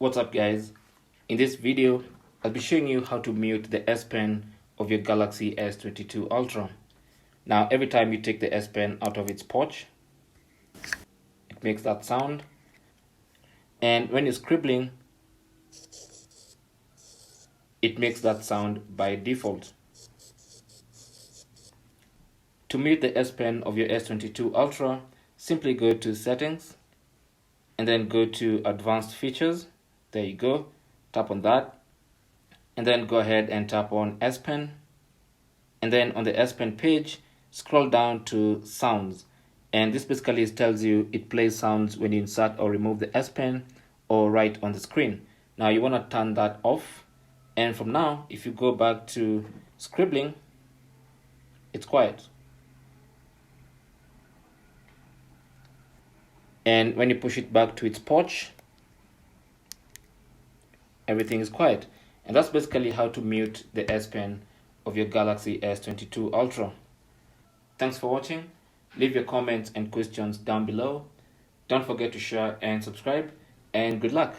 What's up guys? In this video, I'll be showing you how to mute the S Pen of your Galaxy S22 Ultra. Now every time you take the S Pen out of its pouch, it makes that sound. And when you're scribbling, it makes that sound by default. To mute the S Pen of your S22 Ultra, simply go to Settings and then go to Advanced Features. There you go, tap on that and then go ahead and tap on S Pen, and then on the S Pen page scroll down to Sounds, and this basically tells you it plays sounds when you insert or remove the S Pen or write on the screen. Now you want to turn that off, and from now if you go back to scribbling, it's quiet. And when you push it back to its pouch, everything is quiet. And that's basically how to mute the S Pen of your Galaxy S22 Ultra. Thanks for watching. Leave your comments and questions down below. Don't forget to share and subscribe, and good luck.